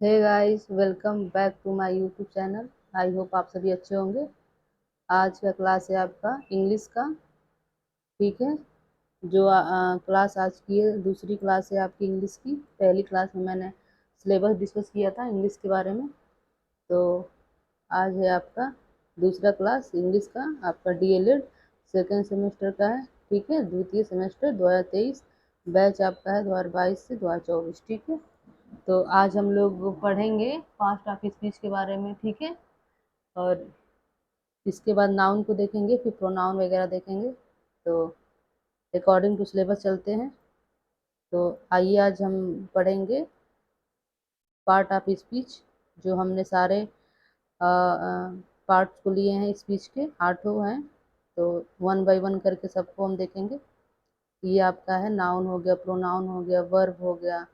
Hey guys, welcome back to my YouTube channel. I hope आप सभी अच्छे होंगे। आज का क्लास है आपका इंग्लिश का। ठीक है। जो क्लास आज की है, दूसरी क्लास है आपकी इंग्लिश की। पहली क्लास में मैंने सिलेबस डिस्कस किया था इंग्लिश के बारे में। तो आज है आपका दूसरा क्लास इंग्लिश का, आपका डीएलएड सेकेंड सेमेस्टर का है। ठीक है, द्वितीय सेमेस्टर 2023 बैच आपका है 2022 से 2024। ठीक है। तो आज हम लोग पढ़ेंगे पास्ट ऑफ स्पीच के बारे में। ठीक है। और इसके बाद नाउन को देखेंगे, फिर प्रोनाउन वगैरह देखेंगे। तो अकॉर्डिंग टू सिलेबस चलते हैं। तो आइए आज हम पढ़ेंगे पार्ट ऑफ स्पीच। जो हमने सारे पार्ट्स को लिए हैं स्पीच के, 8 हैं। तो वन बाय वन करके सबको हम देखेंगे। ये आपका है नाउन हो गया, प्रोनाउन हो गया, वर्ब हो गया,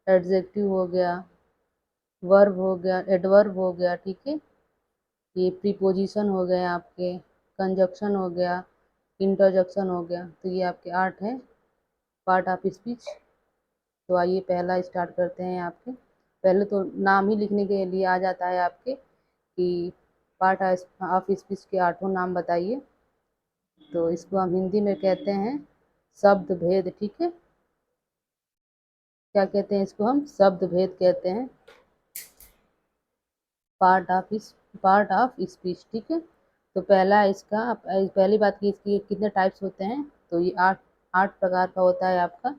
एडजेक्टिव हो गया, वर्ब हो गया, एडवर्ब हो गया। ठीक है। ये प्रीपोजिशन हो गए आपके, कंजक्शन हो गया, इंटरजेक्शन हो गया। तो ये आपके 8 हैं पार्ट ऑफ स्पीच। तो आइए पहला स्टार्ट करते हैं आपके। पहले तो नाम ही लिखने के लिए आ जाता है आपके कि पार्ट ऑफ स्पीच के 8 नाम बताइए। तो इसको हम हिंदी में कहते हैं शब्द भेद। ठीक है। क्या कहते हैं इसको? हम शब्द भेद कहते हैं। Part of speech. ठीक है। तो पहला इसका पहली बात की इसकी कितने टाइप्स होते हैं। तो ये आठ आठ प्रकार का होता है आपका।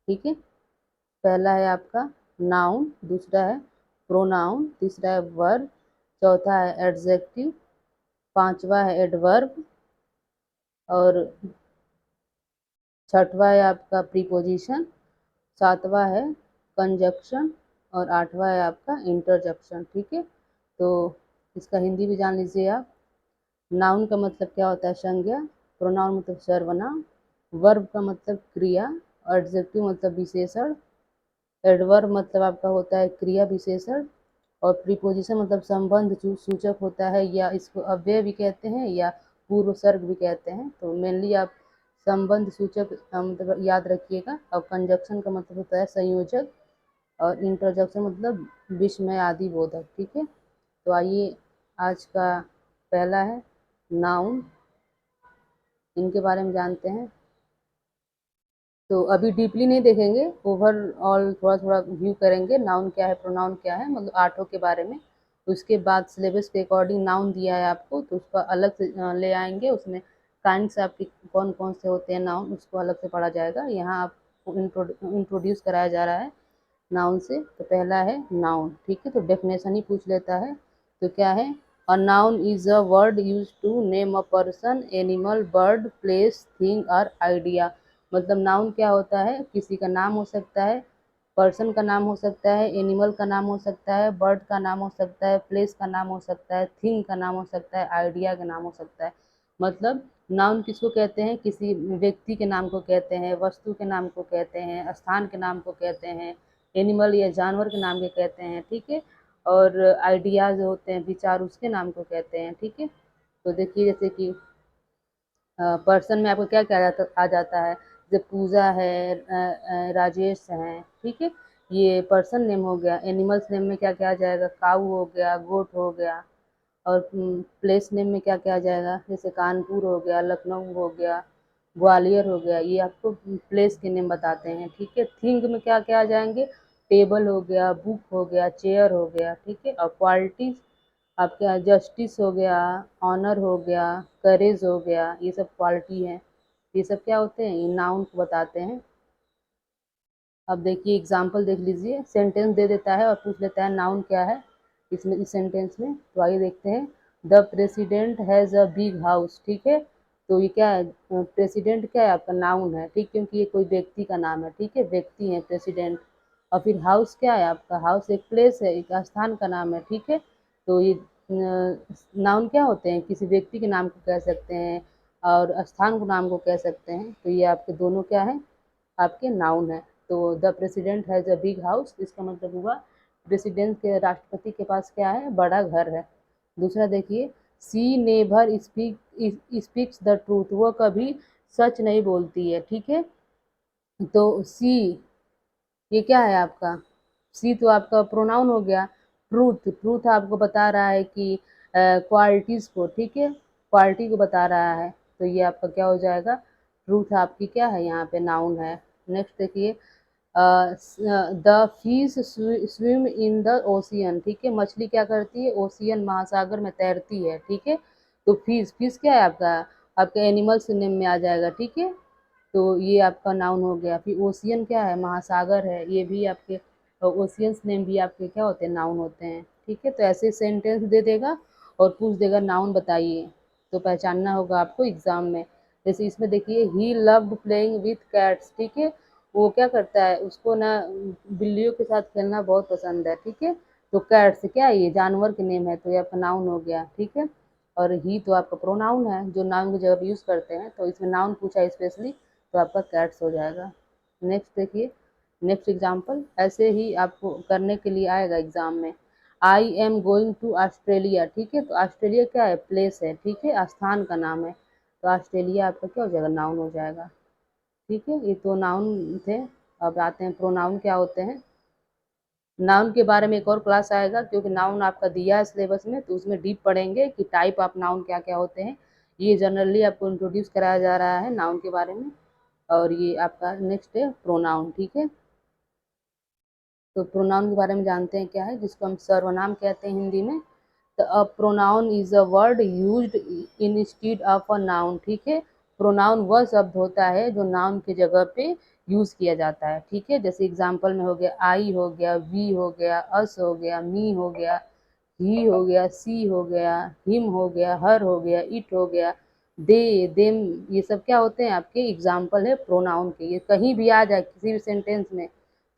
ठीक है। पहला है आपका नाउन, दूसरा है प्रोनाउन, तीसरा है वर्ब, चौथा है एडजेक्टिव, पांचवा है एडवर्ब, और छठवा है आपका प्रीपोजिशन, सातवां है कंजक्शन, और आठवां है आपका इंटरजेक्शन। ठीक है। तो इसका हिंदी भी जान लीजिए आप। नाउन का मतलब क्या होता है? संज्ञा। प्रोनाउन मतलब सर्वनाम। वर्ब का मतलब क्रिया। एडजेक्टिव मतलब विशेषण। एडवर्ब मतलब आपका होता है क्रिया विशेषण। और प्रीपोजिशन मतलब संबंध सूचक होता है, या इसको अव्यय भी कहते हैं या पूर्व सर्ग भी कहते हैं। तो मेनली आप संबंध सूचक मतलब याद रखिएगा। और कंजक्शन का मतलब होता है संयोजक। और इंटरजेक्शन मतलब विस्मय आदि बोधक। ठीक है। तो आइए आज का पहला है नाउन, इनके बारे में जानते हैं। तो अभी डीपली नहीं देखेंगे, ओवरऑल थोड़ा थोड़ा व्यू करेंगे। नाउन क्या है, प्रोनाउन क्या है, मतलब आठों के बारे में। उसके बाद सिलेबस के अकॉर्डिंग नाउन दिया है आपको, तो उसका अलग से ले आएंगे। उसमें काइंड्स आपके कौन कौन से होते हैं नाउन, उसको अलग से पढ़ा जाएगा। यहाँ आपको इंट्रोड्यूस कराया जा रहा है नाउन से। तो पहला है नाउन। ठीक है। तो डेफिनेशन ही पूछ लेता है। तो क्या है? A noun is a word use to name a person, animal, bird, place, thing और आइडिया। मतलब नाउन क्या होता है? किसी का नाम हो सकता है, पर्सन का नाम हो सकता है, एनिमल का नाम हो सकता है, बर्ड का नाम हो सकता है, प्लेस का नाम हो सकता है, थिंग का नाम हो सकता है, आइडिया का नाम हो सकता है। मतलब नाउन किसको कहते हैं? किसी व्यक्ति के नाम को कहते हैं, वस्तु के नाम को कहते हैं, स्थान के नाम को कहते हैं, एनिमल या जानवर के नाम के कहते हैं। ठीक है। और आइडियाज होते हैं, विचार, उसके नाम को कहते हैं। ठीक है। तो देखिए जैसे कि पर्सन में आपको क्या क्या आ जाता है? जैसे पूजा है, राजेश हैं। ठीक है। ये पर्सन नेम हो गया। एनिमल्स नेम में क्या क्या आ जाएगा? काऊ हो गया, गोट हो गया। और प्लेस नेम में क्या क्या आ जाएगा? जैसे कानपुर हो गया, लखनऊ हो गया, ग्वालियर हो गया। ये आपको प्लेस के नेम बताते हैं। ठीक है। थिंग में क्या क्या आ जाएंगे? टेबल हो गया, बुक हो गया, चेयर हो गया। ठीक है। और क्वालिटीज आपके यहाँ जस्टिस हो गया, ऑनर हो गया, करेज हो गया। ये सब क्वालिटी हैं। ये सब क्या होते हैं? ये नाउन को बताते हैं। अब देखिए एग्जाम्पल देख लीजिए। सेंटेंस दे देता है और पूछ लेता है नाउन क्या है इसमें, इस सेंटेंस में। तो आइए देखते हैं। The president has a big house. ठीक है। तो ये क्या है? प्रेसिडेंट क्या है आपका? नाउन है। ठीक, क्योंकि ये कोई व्यक्ति का नाम है। ठीक है, व्यक्ति है प्रेसिडेंट। और फिर हाउस क्या है आपका? हाउस एक प्लेस है, एक स्थान का नाम है। ठीक है। तो ये नाउन क्या होते हैं? किसी व्यक्ति के नाम को कह सकते हैं और स्थान को नाम को कह सकते हैं। तो ये आपके दोनों क्या है? आपके नाउन है। तो the president has a big house, इसका मतलब हुआ प्रेसिडेंट के, राष्ट्रपति के पास क्या है? बड़ा घर है। दूसरा देखिए, सी नेवर स्पीक्स द ट्रूथ, वो कभी सच नहीं बोलती है। ठीक है। तो सी ये क्या है आपका? सी तो आपका प्रोनाउन हो गया। ट्रूथ, ट्रूथ आपको बता रहा है कि क्वालिटीज़ को, ठीक है, क्वालिटी को बता रहा है, तो ये आपका क्या हो जाएगा, ट्रूथ आपकी क्या है, यहाँ पे नाउन है। नेक्स्ट देखिए, the fish swim in the ocean, ठीक है, मछली क्या करती है, ओशियन महासागर में तैरती है, ठीक है। तो फिश, फिश क्या है आपका, आपके एनिमल्स नेम में आ जाएगा, ठीक है। तो ये आपका नाउन हो गया। फिर ओशियन क्या है, महासागर है, ये भी आपके ओशियंस नेम भी आपके क्या होते हैं, नाउन होते हैं, ठीक है। तो ऐसे सेंटेंस दे देगा और पूछ देगा नाउन बताइए, तो पहचानना होगा आपको एग्जाम में। जैसे इसमें देखिए, he loved playing with cats, ठीक है, वो क्या करता है, उसको ना बिल्लियों के साथ खेलना बहुत पसंद है, ठीक है। तो कैट्स क्या है, ये जानवर के नेम है, तो ये आपका नाउन हो गया, ठीक है। और ही तो आपका प्रोनाउन है, जो नाउन की जगह यूज़ करते हैं, तो इसमें नाउन पूछा है स्पेशली, तो आपका कैट्स हो जाएगा। नेक्स्ट देखिए, नेक्स्ट एग्जाम्पल ऐसे ही आपको करने के लिए आएगा एग्जाम में। I am going to Australia, ठीक है, तो ऑस्ट्रेलिया क्या है, प्लेस है, ठीक है, स्थान का नाम है, तो ऑस्ट्रेलिया आपका क्या हो जाएगा, नाउन हो जाएगा, ठीक है। ये तो नाउन थे। अब आते हैं प्रोनाउन क्या होते हैं। नाउन के बारे में एक और क्लास आएगा, क्योंकि नाउन आपका दिया है सिलेबस में, तो उसमें डीप पढ़ेंगे कि टाइप ऑफ नाउन क्या क्या होते हैं। ये जनरली आपको इंट्रोड्यूस कराया जा रहा है नाउन के बारे में। और ये आपका नेक्स्ट है प्रोनाउन, ठीक है। तो प्रोनाउन के बारे में जानते हैं क्या है, जिसको हम सर्वनाम कहते हैं हिंदी में। तो a pronoun is a word used instead of a noun, ठीक है। प्रोनाउन वह शब्द होता है जो नाउन की जगह पे यूज किया जाता है, ठीक है। जैसे एग्जांपल में हो गया, आई हो गया, वी हो गया, अस हो गया, मी हो गया, ही हो गया, सी हो गया, हिम हो गया, हर हो गया, इट हो गया, दे, देम, ये सब क्या होते हैं, आपके एग्जाम्पल है प्रोनाउन के। ये कहीं भी आ जाए किसी भी सेंटेंस में,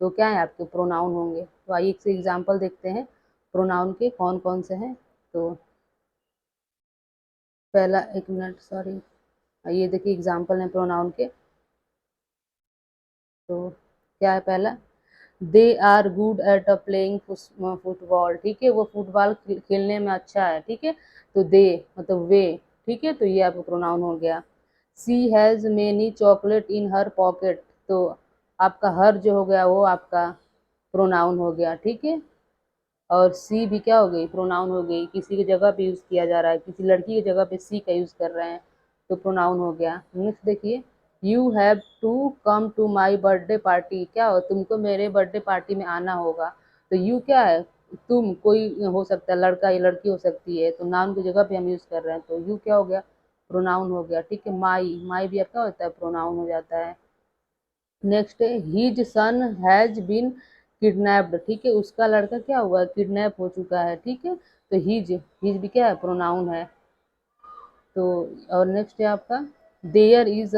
तो क्या है, आपके प्रोनाउन होंगे। तो आइए एक से एग्जाम्पल देखते हैं प्रोनाउन के कौन कौन से हैं। तो पहला, एक मिनट सॉरी, ये देखिए एग्जाम्पल है प्रोनाउन के। तो क्या है पहला, they are good at a playing football, ठीक है, वो फुटबॉल खेलने में अच्छा है, ठीक है। तो दे मतलब वे, ठीक है, तो ये आपका प्रोनाउन हो गया। She has many chocolate in her pocket, तो आपका हर जो हो गया वो आपका प्रोनाउन हो गया, ठीक है। और सी भी क्या हो गई, प्रोनाउन हो गई, किसी की जगह पे यूज़ किया जा रहा है, किसी लड़की की जगह पे सी का यूज़ कर रहे हैं, तो प्रोनाउन हो गया। नेक्स्ट देखिए, you have to come to my birthday party, क्या हो, तुमको मेरे बर्थडे पार्टी में आना होगा। तो यू क्या है, तुम, कोई हो सकता है, लड़का या लड़की हो सकती है, तो नाउन की जगह पे हम यूज़ कर रहे हैं, तो यू क्या हो गया, प्रोनाउन हो गया, ठीक है। माई, माई भी आपका होता है, प्रोनाउन हो जाता है। नेक्स्ट है, his son has been kidnapped, ठीक है, उसका लड़का क्या हुआ, किडनैप हो चुका है, ठीक है। तो हिज, हिज भी क्या है, प्रोनाउन है। तो और नेक्स्ट है आपका, there is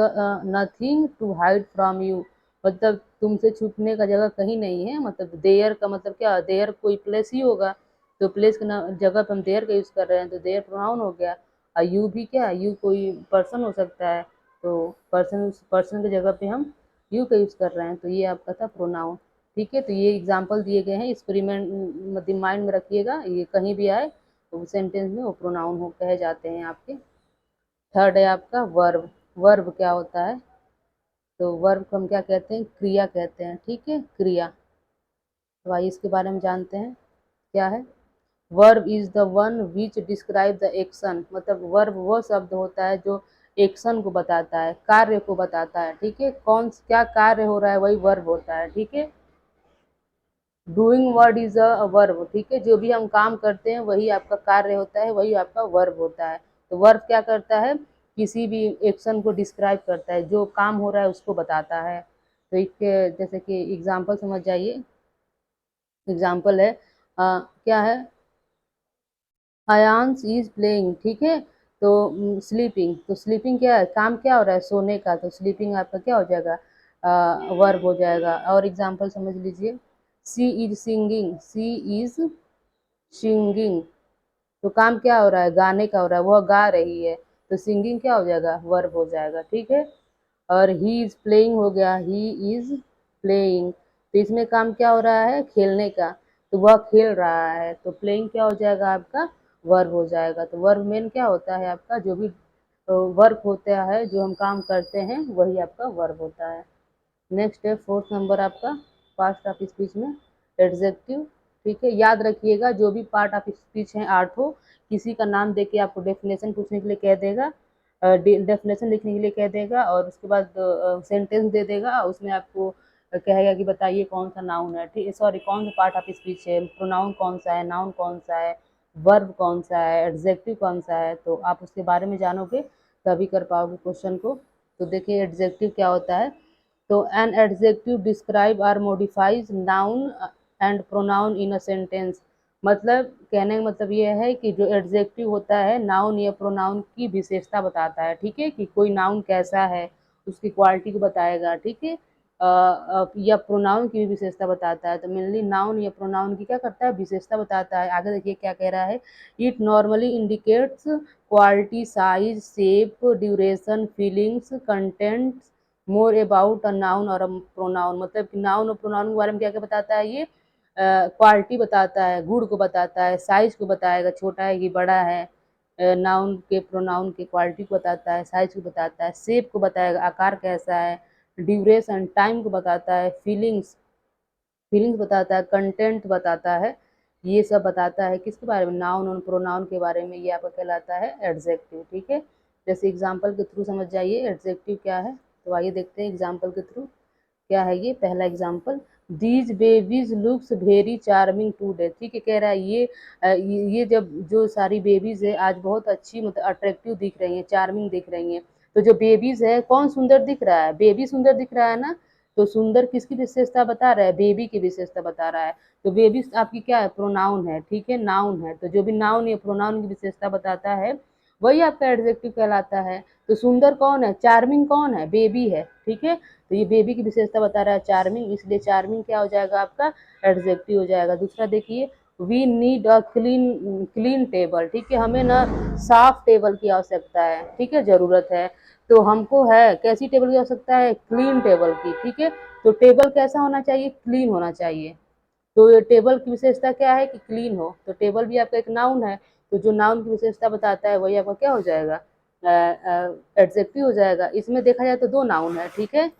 nothing to hide from you, मतलब तुमसे छुपने का जगह कहीं नहीं है, मतलब देयर का मतलब क्या, देयर कोई प्लेस ही होगा, तो प्लेस के जगह पे हम देयर का यूज़ कर रहे हैं, तो देयर प्रोनाउन हो गया। और यू भी क्या है, यू कोई पर्सन हो सकता है, तो पर्सन, पर्सन की जगह पे हम यू का यूज़ कर रहे हैं, तो ये आपका था प्रोनाउन, ठीक है। तो ये एग्जाम्पल दिए गए हैं, एक्सपेरिमेंट मतलब माइंड में रखिएगा, ये कहीं भी आए तो सेंटेंस में वो प्रोनाउन हो कहे जाते हैं आपके। थर्ड है आपका वर्ब। वर्ब क्या होता है, तो वर्ब को हम क्या कहते हैं, क्रिया कहते हैं, ठीक है, क्रिया। तो आइए इसके बारे में जानते हैं क्या है। Verb is the one which describe the action, मतलब वर्ब वो शब्द होता है जो एक्शन को बताता है, कार्य को बताता है, ठीक है, कौन क्या कार्य हो रहा है वही वर्ब होता है, ठीक है। Doing word is a verb, ठीक है, जो भी हम काम करते हैं वही आपका कार्य होता है, वही आपका वर्ब होता है। तो वर्ब क्या करता है, किसी भी एक्शन को डिस्क्राइब करता है, जो काम हो रहा है उसको बताता है। तो एक जैसे कि एग्जाम्पल समझ जाइए, एग्जाम्पल है क्या है, अयांश इज प्लेइंग, ठीक है, तो स्लीपिंग, तो स्लीपिंग क्या है, काम क्या हो रहा है, सोने का, तो स्लीपिंग आपका क्या हो जाएगा, वर्ब हो जाएगा। और एग्जाम्पल समझ लीजिए, she is singing, she is singing, तो काम क्या हो रहा है, गाने का हो रहा है, वह गा रही है, तो सिंगिंग क्या हो जाएगा, वर्ब हो जाएगा, ठीक है। और ही इज प्लेइंग हो गया, ही इज प्लेइंग, तो इसमें काम क्या हो रहा है, खेलने का, तो वह खेल रहा है, तो प्लेइंग क्या हो जाएगा आपका, वर्ब हो जाएगा। तो वर्ब मेन क्या होता है आपका, जो भी वर्क होता है, जो हम काम करते हैं वही आपका वर्ब होता है। नेक्स्ट है फोर्थ नंबर आपका, पास्ट ऑफ स्पीच में, एडजेक्टिव, ठीक है। याद रखिएगा जो भी पार्ट ऑफ स्पीच है आठों, किसी का नाम देके आपको डेफिनेशन पूछने के लिए कह देगा, डेफिनेशन लिखने के लिए कह देगा, और उसके बाद सेंटेंस दे देगा, उसमें आपको कहेगा कि बताइए कौन सा नाउन है, ठीक है, सॉरी कौन सा पार्ट ऑफ स्पीच है, प्रोनाउन कौन सा है, नाउन कौन सा है, वर्ब कौन सा है, एडजेक्टिव कौन सा है। तो आप उसके बारे में जानोगे तभी कर पाओगे क्वेश्चन को। तो देखिए एडजेक्टिव क्या होता है। तो an adjective describe or modifies noun and pronoun in a sentence. मतलब कहने का मतलब ये है कि जो एडजेक्टिव होता है नाउन या प्रोनाउन की विशेषता बताता है, ठीक है, कि कोई नाउन कैसा है उसकी क्वालिटी को बताएगा, ठीक है। या प्रोनाउन की भी विशेषता बताता है। तो मेनली नाउन या प्रोनाउन की क्या करता है, विशेषता बताता है। आगे देखिए क्या कह रहा है, it normally indicates quality, size, shape, duration, feelings, content, more about a noun और अ प्रोनाउन। मतलब कि नाउन और प्रोनाउन के बारे में क्या क्या बताता है, ये क्वालिटी बताता है, गुण को बताता है, साइज को बताएगा छोटा है कि बड़ा है, नाउन के प्रोनाउन के क्वालिटी को बताता है, साइज को बताता है, शेप को बताएगा आकार कैसा है, ड्यूरेशन टाइम को बताता है, फीलिंग्स फीलिंग्स बताता है, कंटेंट बताता है। ये सब बताता है किसके बारे में, नाउन और प्रोनाउन के बारे में। ये आपका कहलाता है एडजेक्टिव, ठीक है। जैसे एग्जाम्पल के थ्रू समझ जाइए एडजेक्टिव क्या है। तो आइए देखते हैं एग्जाम्पल के थ्रू क्या है। ये पहला example, these babies looks very charming today, ठीक है। कह रहा है ये जब जो सारी बेबीज है आज बहुत अच्छी मतलब अट्रैक्टिव दिख रही हैं, चार्मिंग दिख रही हैं। तो जो बेबीज है कौन सुंदर दिख रहा है, बेबी सुंदर दिख रहा है ना। तो सुंदर किसकी विशेषता बता रहा है, बेबी की विशेषता बता रहा है। तो बेबी आपकी क्या है, प्रोनाउन है, ठीक है, नाउन है। तो जो भी नाउन या प्रोनाउन की विशेषता बताता है वही आपका एडजेक्टिव कहलाता है। तो सुंदर कौन है, चार्मिंग कौन है, बेबी है, ठीक है। तो ये बेबी की विशेषता बता रहा है चार्मिंग, इसलिए चार्मिंग क्या हो जाएगा आपका, एडजेक्टिव हो जाएगा। दूसरा देखिए, we need a clean clean table, ठीक है, हमें ना साफ टेबल की आवश्यकता है, ठीक है, जरूरत है। तो हमको है कैसी टेबल की आवश्यकता है, क्लीन टेबल की, ठीक है। तो टेबल कैसा होना चाहिए, क्लीन होना चाहिए। तो ये टेबल की विशेषता क्या है कि क्लीन हो। तो टेबल भी आपका एक नाउन है। तो जो नाउन की विशेषता बताता है वही आपका क्या हो जाएगा, एडजेक्टिव हो जाएगा। इसमें देखा जाए तो दो नाउन है, ठीक है।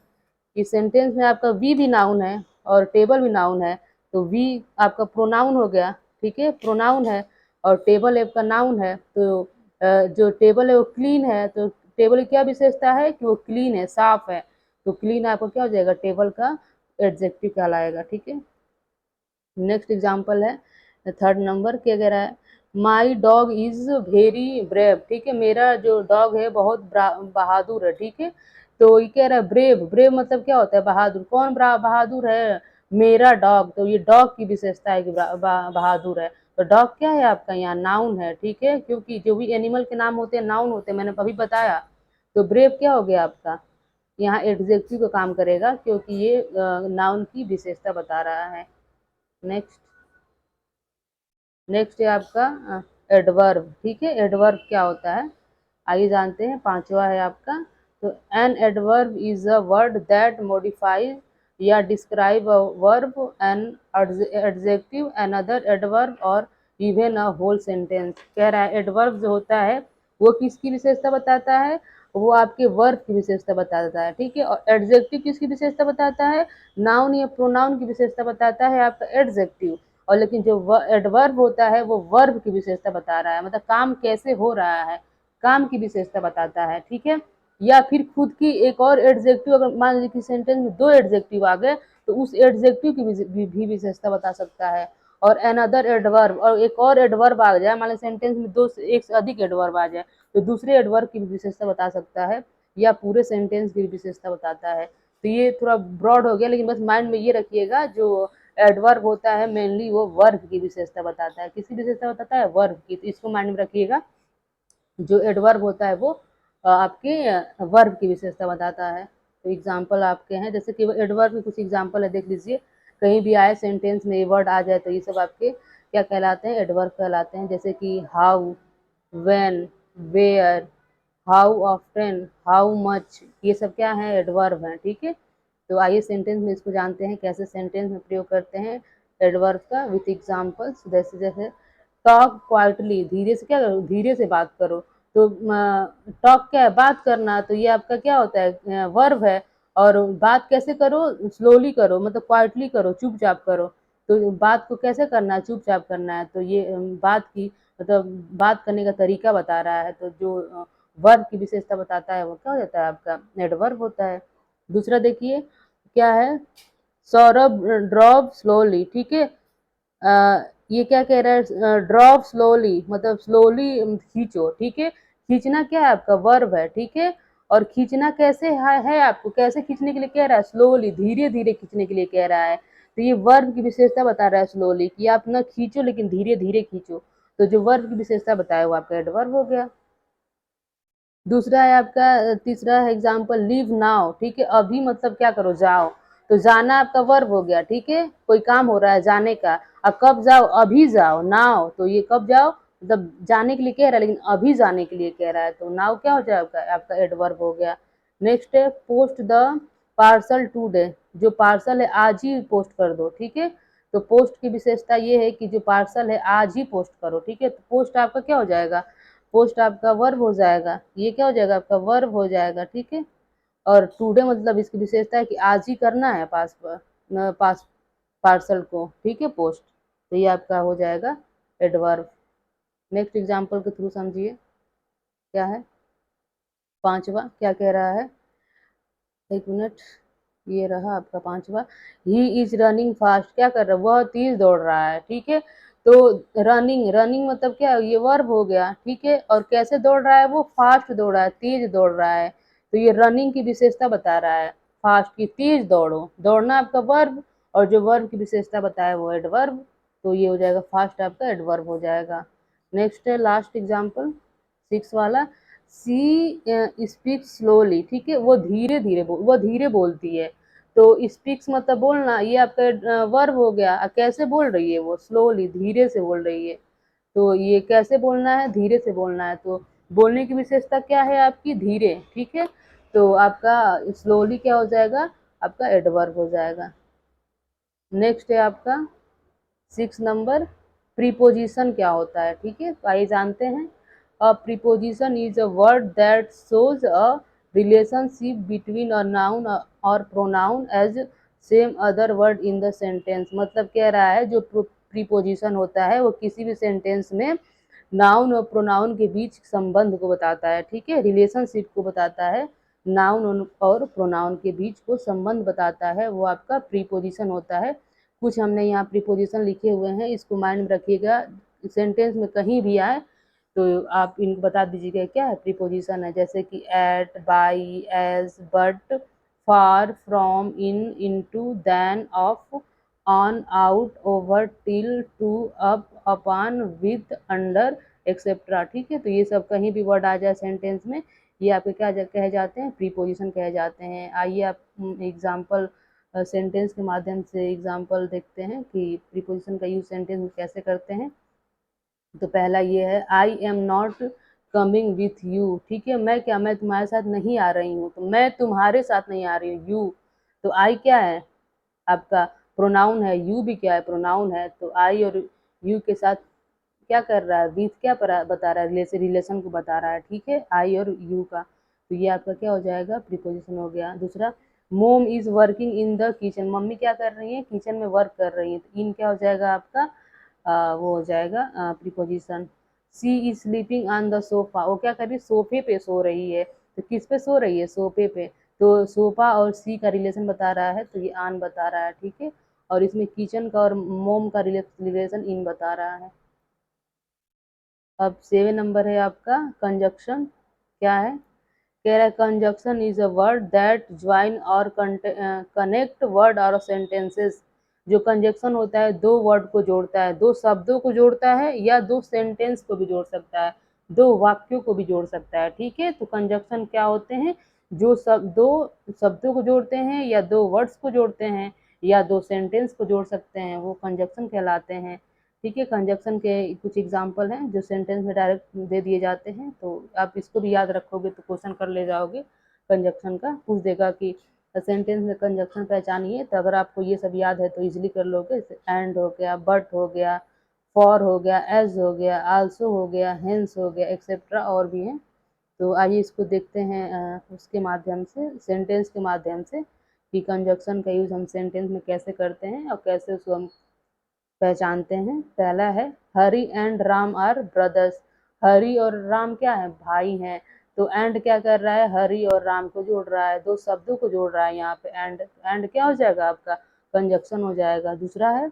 इस सेंटेंस में आपका वी भी नाउन है और टेबल भी नाउन है। तो वी आपका प्रोनाउन हो गया, ठीक है, प्रोनाउन है, और टेबल आपका नाउन है। तो जो टेबल है वो क्लीन है। तो टेबल की क्या विशेषता है कि वो क्लीन है, साफ है। तो क्लीन आपका क्या हो जाएगा, टेबल का एडजेक्टिव कहलाएगा, ठीक है। नेक्स्ट एग्जाम्पल है थर्ड नंबर, क्या कह रहा है, my dog is very brave, ठीक है, मेरा जो डॉग है बहुत बहादुर है, ठीक है। तो ये कह रहा है ब्रेव, ब्रेव मतलब क्या होता है, बहादुर। कौन बहादुर है, मेरा डॉग। तो ये डॉग की विशेषता है कि बहादुर है। तो डॉग क्या है आपका यहाँ, नाउन है, ठीक है, क्योंकि जो भी एनिमल के नाम होते हैं नाउन होते हैं, मैंने अभी बताया। तो ब्रेव क्या हो गया आपका, यहाँ एडजेक्टिव का काम करेगा क्योंकि ये नाउन की विशेषता बता रहा है। नेक्स्ट नेक्स्ट है आपका एडवर्ब, ठीक है। एडवर्ब क्या होता है आइए जानते हैं। पांचवा है आपका, तो an adverb is a word that modifies या describe a verb, an adjective, another adverb और इवन अ होल सेंटेंस। कह रहा है एडवर्ब जो होता है वो किसकी विशेषता बताता है, वो आपके वर्ब की विशेषता बताता है, ठीक है। और एडजेक्टिव किसकी विशेषता बताता है, नाउन या प्रोनाउन की विशेषता बताता है आपका एडजेक्टिव। और लेकिन जो एडवर्ब होता है वो वर्ब की विशेषता बता रहा है, मतलब काम कैसे हो रहा है, काम की विशेषता बताता है, ठीक है। या फिर खुद की एक और एडजेक्टिव, अगर मान लीजिए कि सेंटेंस में दो एडजेक्टिव आ गए तो उस एडजेक्टिव की भी विशेषता बता सकता है। और अनदर एडवर्ब, और एक और एडवर्ब आ जाए, मान लीजिए सेंटेंस में दो से एक से अधिक एडवर्ब आ जाए तो दूसरे एडवर्ब की भी विशेषता बता सकता है, या पूरे सेंटेंस की विशेषता बताता है। तो ये थोड़ा ब्रॉड हो गया, लेकिन बस माइंड में ये रखिएगा जो एडवर्ब होता है मेनली वो वर्ब की विशेषता बताता है। किसकी विशेषता बताता है, वर्ब की। तो इसको माइंड में रखिएगा, जो एडवर्ब होता है वो आपके वर्ब की विशेषता बताता है। तो एग्जाम्पल आपके हैं, जैसे कि एडवर्ब के कुछ एग्जाम्पल है, देख लीजिए। कहीं भी आए सेंटेंस में ये वर्ड आ जाए तो ये सब आपके क्या कहलाते हैं, एडवर्ब कहलाते हैं। जैसे कि how, when, where, how often, how much, ये सब क्या है, एडवर्ब हैं, ठीक है। तो आइए सेंटेंस में इसको जानते हैं कैसे सेंटेंस में प्रयोग करते हैं एडवर्ब का, विथ एग्जाम्पल्स। जैसे जैसे टॉक क्वाइटली, धीरे से क्या करो, धीरे से बात करो। तो टॉक क्या है, बात करना। तो ये आपका क्या होता है, वर्ब है। और बात कैसे करो, स्लोली करो, मतलब क्वाइटली करो, चुपचाप करो। तो बात को कैसे करना है, चुपचाप करना है। तो ये बात की मतलब बात करने का तरीका बता रहा है, तो जो वर्ब की विशेषता बताता है वो क्या हो जाता है, आपका एडवर्ब होता है। दूसरा देखिए क्या है, सौरभ ड्रॉप स्लोली, ठीक है। ये क्या कह रहा है, ड्रॉप स्लोली मतलब स्लोली खींचो, ठीक है। खींचना क्या है, आपका वर्ब है, ठीक है। और खींचना कैसे है आपको कैसे खींचने के लिए कह रहा है, स्लोली, धीरे धीरे खींचने के लिए कह रहा है। तो ये वर्ब की विशेषता बता रहा है स्लोली, कि आप ना खींचो लेकिन धीरे धीरे खींचो। तो जो वर्ब की विशेषता बताया वो आपका एडवर्ब हो गया। दूसरा है आपका तीसरा है एग्जाम्पल, लीव नाउ, ठीक है। अभी मतलब क्या करो, जाओ। तो जाना आपका वर्ब हो गया, ठीक है। कोई काम हो रहा है जाने का, अब कब जाओ, अभी जाओ, नाउ। तो ये कब जाओ मतलब जाने के लिए कह रहा है, लेकिन अभी जाने के लिए कह रहा है, तो नाउ क्या हो जाए आपका एडवर्ब हो गया। नेक्स्ट है पोस्ट द पार्सल टुडे, जो पार्सल है आज ही पोस्ट कर दो, ठीक है। तो पोस्ट की विशेषता ये है कि जो पार्सल है आज ही पोस्ट करो, ठीक है। तो पोस्ट आपका क्या हो जाएगा, पोस्ट आपका वर्ब हो जाएगा, ये क्या हो जाएगा आपका वर्ब हो जाएगा, ठीक है। और टुडे मतलब इसकी विशेषता है कि आज ही करना है पास पार्सल को, ठीक है, पोस्ट। तो ये आपका हो जाएगा एडवर्ब। नेक्स्ट एग्जाम्पल के थ्रू समझिए क्या है, पांचवा क्या कह रहा है, एक मिनट, ये रहा आपका पांचवा, ही इज रनिंग फास्ट, क्या कर रहा है, वह तेज दौड़ रहा है, ठीक है। तो रनिंग रनिंग मतलब क्या, ये वर्ब हो गया, ठीक है। और कैसे दौड़ रहा है, वो फास्ट दौड़ रहा है, तेज दौड़ रहा है। तो ये रनिंग की विशेषता बता रहा है, फास्ट की, तेज दौड़ो, दौड़ना आपका वर्ब, और जो वर्ब की विशेषता बताया वो एडवर्ब। तो ये हो जाएगा फास्ट आपका एडवर्ब हो जाएगा। नेक्स्ट है लास्ट एग्जाम्पल, सिक्स वाला, सी स्पीक स्लोली, ठीक है। वो धीरे बोलती है। तो स्पीक्स मतलब बोलना, ये आपका वर्ब हो गया। कैसे बोल रही है, वो स्लोली, धीरे से बोल रही है। तो ये कैसे बोलना है, धीरे से बोलना है। तो बोलने की विशेषता क्या है आपकी, धीरे, ठीक है। तो आपका स्लोली क्या हो जाएगा, आपका एडवर्ब हो जाएगा। नेक्स्ट है आपका 6 नंबर, प्रीपोजिशन क्या होता है, ठीक है। तो आइए जानते हैं। A preposition is a word that shows a relationship between a noun और pronoun as same other word in the sentence. मतलब कह रहा है जो प्रीपोजिशन होता है वो किसी भी सेंटेंस में नाउन और प्रोनाउन के बीच संबंध को बताता है, ठीक है, रिलेशनशिप को बताता है। नाउन और प्रोनाउन के बीच को संबंध बताता है, वो आपका प्रीपोजिशन होता है। कुछ हमने यहाँ प्रीपोजिशन लिखे हुए हैं, इसको माइंड में रखिएगा। सेंटेंस में कहीं भी आए तो आप इनको बता दीजिएगा क्या है, प्रीपोजिशन है। जैसे कि at, by, as, but, for, from, in, into, than, of, on, out, over, till, to, up, upon, with, under, etcetera, ठीक है। तो ये सब कहीं भी वर्ड आ जाए सेंटेंस में, ये आपके क्या कहे जाते हैं, प्रीपोजिशन कहे जाते हैं। आइए आप एग्जाम्पल सेंटेंस के माध्यम से एग्जाम्पल देखते हैं कि प्रीपोजिशन का यूज सेंटेंस में कैसे करते हैं। तो पहला ये है, I am not coming with you, ठीक है। मैं तुम्हारे साथ नहीं आ रही हूँ, तो मैं तुम्हारे साथ नहीं आ रही हूँ, यू। तो आई क्या है आपका प्रोनाउन है, यू भी क्या है, प्रोनाउन है। तो आई और यू के साथ क्या कर रहा है, विथ क्या बता रहा है, रिलेशन को बता रहा है, ठीक है, आई और यू का। तो ये आपका क्या हो जाएगा, प्रीपोजिशन हो गया। दूसरा, मोम is working in the kitchen, mummy क्या कर रही है, किचन में वर्क कर रही है। तो इन क्या हो जाएगा आपका, वो हो जाएगा preposition. She is sleeping on the sofa, वो क्या कर रही है, सोफे पे सो रही है। तो किस पे सो रही है, सोफे पे। तो सोफा और सी का रिलेशन बता रहा है, तो ये आन बता रहा है, ठीक है। और इसमें किचन का और मोम का रिलेशन इन बता रहा है। अब 7 नंबर है आपका कंजक्शन, क्या है, कह रहा है conjunction is a word that join और कनेक्ट वर्ड और सेंटेंसेस। जो कंजक्शन होता है दो वर्ड को जोड़ता है, दो शब्दों को जोड़ता है, या दो सेंटेंस को भी जोड़ सकता है, दो वाक्यों को भी जोड़ सकता है, ठीक है। तो कंजक्शन क्या होते हैं, जो दो शब्दों को जोड़ते हैं, या दो वर्ड्स को जोड़ते हैं, या दो सेंटेंस को जोड़ सकते हैं, वो कंजक्शन कहलाते हैं, ठीक है। कंजक्शन के कुछ एग्जाम्पल हैं जो सेंटेंस में डायरेक्ट दे दिए जाते हैं, तो आप इसको भी याद रखोगे तो क्वेश्चन कर ले जाओगे। कंजक्शन का पूछ देगा कि सेंटेंस में कंजक्शन पहचानिए, तो अगर आपको ये सब याद है तो इजीली कर लोगे। एंड हो गया, बट हो गया, फॉर हो गया, एज हो गया, आल्सो हो गया, हेंस हो गया, एक्सेट्रा और भी हैं। तो आइए इसको देखते हैं उसके माध्यम से, सेंटेंस के माध्यम से, कि कंजक्शन का यूज़ हम सेंटेंस में कैसे करते हैं और कैसे उसको हम पहचानते हैं। पहला है Hari and Ram are brothers. Hari और राम क्या है, भाई हैं। तो एंड क्या कर रहा है, हरि और राम को जोड़ रहा है, दो शब्दों को जोड़ रहा है यहाँ पे। एंड क्या हो जाएगा आपका, कंजक्शन हो जाएगा। दूसरा है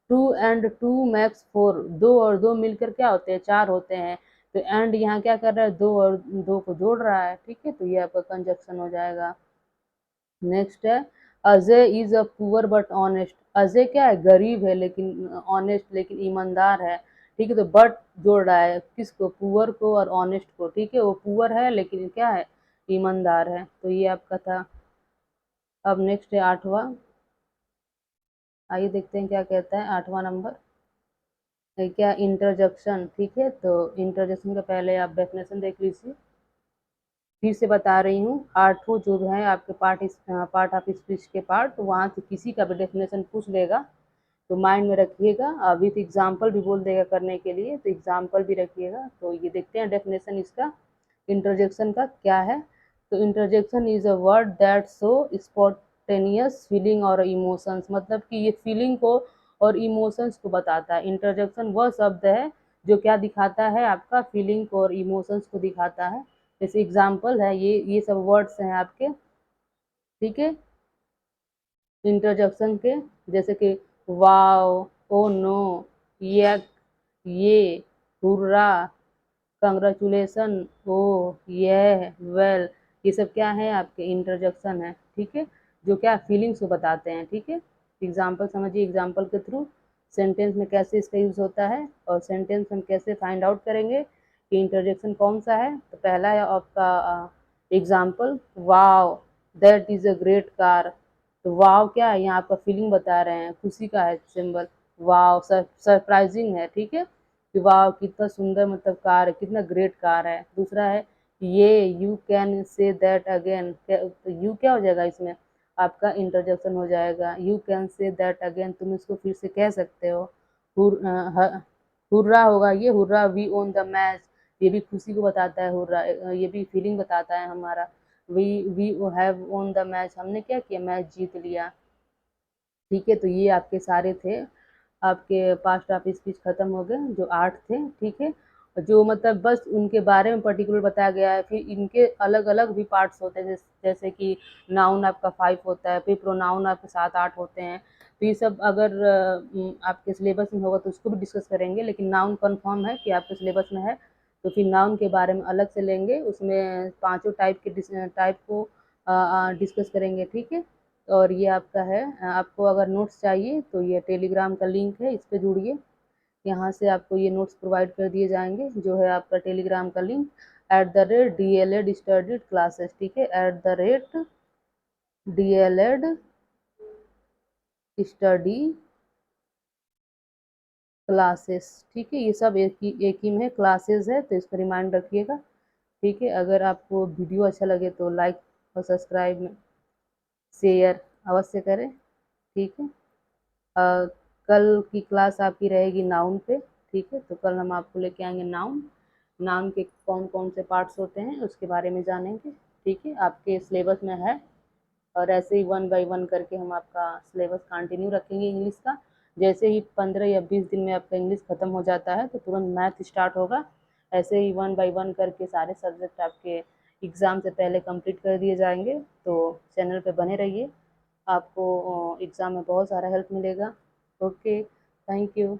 two and two makes four. दो और दो मिलकर क्या होते हैं, चार होते हैं। तो एंड यहाँ क्या कर रहा है, दो और दो को जोड़ रहा है, ठीक है। तो ये आपका कंजक्शन हो जाएगा। नेक्स्ट है Ajay is a poor but honest. Ajay क्या है, गरीब है लेकिन ऑनेस्ट, लेकिन ईमानदार है, ठीक है। तो बट जोड़ रहा है किसको, पुअर को और ऑनेस्ट को, ठीक है। वो पुअर है लेकिन क्या है, ईमानदार है। तो ये आपका था। अब नेक्स्ट है आठवां। आइए देखते हैं क्या कहता है आठवां नंबर है क्या, इंटरजेक्शन, ठीक है। तो इंटरजेक्शन का पहले आप डेफिनेशन देख लीजिए। फिर से बता रही हूँ, आठों जो है आपके पार्ट ऑफ स्पीच के पार्ट, वहाँ से किसी का भी डेफिनेशन पूछ लेगा तो माइंड में रखिएगा। विथ एग्जाम्पल भी बोल देगा करने के लिए, तो एग्जाम्पल भी रखिएगा। तो ये देखते हैं डेफिनेशन इसका इंटरजेक्शन का क्या है। तो interjection is a word that show spontaneous feeling और इमोशंस। मतलब कि ये फीलिंग को और इमोशंस को बताता है। इंटरजेक्शन वह शब्द है जो क्या दिखाता है, आपका फीलिंग को और इमोशंस को दिखाता है। जैसे एग्जाम्पल है, ये सब वर्ड्स हैं आपके, ठीक है, इंटरजेक्शन के। जैसे कि वाओ, ओ नो, यक, ये, हुर्रा, कंग्रेचुलेशन, ओ, यह, वेल, ये सब क्या है, आपके इंटरजेक्शन है, ठीक है, जो क्या फीलिंग्स को बताते हैं, ठीक है। एग्जाम्पल समझिए, एग्जाम्पल के थ्रू सेंटेंस में कैसे इसका यूज होता है, और सेंटेंस हम कैसे फाइंड आउट करेंगे कि इंटरजेक्शन कौन सा है। तो पहला है आपका example, wow that is a great car. तो वाव क्या है, यहाँ आपका फीलिंग बता रहे हैं, खुशी का है सिंबल। वाव सरप्राइजिंग है, ठीक है, कि वाव कितना सुंदर, मतलब कार है, कितना ग्रेट कार है। दूसरा है ये, you can say that again. तो यू क्या हो जाएगा इसमें, आपका इंटरजेक्शन हो जाएगा। You can say that again, तुम इसको फिर से कह सकते हो। हुर्रा होगा, ये hurrah we won the match, ये भी खुशी को बताता है। हुर्रा ये भी फीलिंग बताता है हमारा। We have won the match, हमने क्या किया, मैच जीत लिया, ठीक है। तो ये आपके सारे थे, आपके पास्ट ऑफ स्पीच खत्म हो गए, जो 8 थे, ठीक है। जो मतलब बस उनके बारे में पर्टिकुलर बताया गया है। फिर इनके अलग अलग भी पार्ट्स होते हैं, जैसे कि नाउन आपका 5 होता है, फिर प्रोनाउन आपके 7-8 होते हैं। तो ये सब अगर आपके सिलेबस में होगा तो उसको भी डिस्कस करेंगे, लेकिन नाउन कन्फर्म है कि आपके सिलेबस में है। तो फिर नाउन के बारे में अलग से लेंगे, उसमें पाँचों टाइप को डिस्कस करेंगे, ठीक है। और ये आपका है, आपको अगर नोट्स चाहिए तो ये टेलीग्राम का लिंक है, इस पर जुड़िए। यहाँ से आपको ये नोट्स प्रोवाइड कर दिए जाएंगे, जो है आपका टेलीग्राम का लिंक @DLED स्टडी क्लासेस, ठीक है, @DLED स्टडी क्लासेस, ठीक है। ये सब एक ही में क्लासेस है, तो इसको रिमाइंड रखिएगा, ठीक है। अगर आपको वीडियो अच्छा लगे तो लाइक और सब्सक्राइब शेयर अवश्य करें, ठीक है। कल की क्लास आपकी रहेगी नाउन पे, ठीक है। तो कल हम आपको लेके आएंगे नाउन। नाउन के कौन कौन से पार्ट्स होते हैं उसके बारे में जानेंगे, ठीक है। आपके सिलेबस में है, और ऐसे ही 1 बाय 1 करके हम आपका सिलेबस कंटिन्यू रखेंगे इंग्लिश का। जैसे ही 15 या 20 दिन में आपका इंग्लिश खत्म हो जाता है तो तुरंत मैथ स्टार्ट होगा। ऐसे ही 1 बाय 1 करके सारे सब्जेक्ट आपके एग्ज़ाम से पहले कंप्लीट कर दिए जाएंगे। तो चैनल पे बने रहिए, आपको एग्ज़ाम में बहुत सारा हेल्प मिलेगा। Okay, thank you.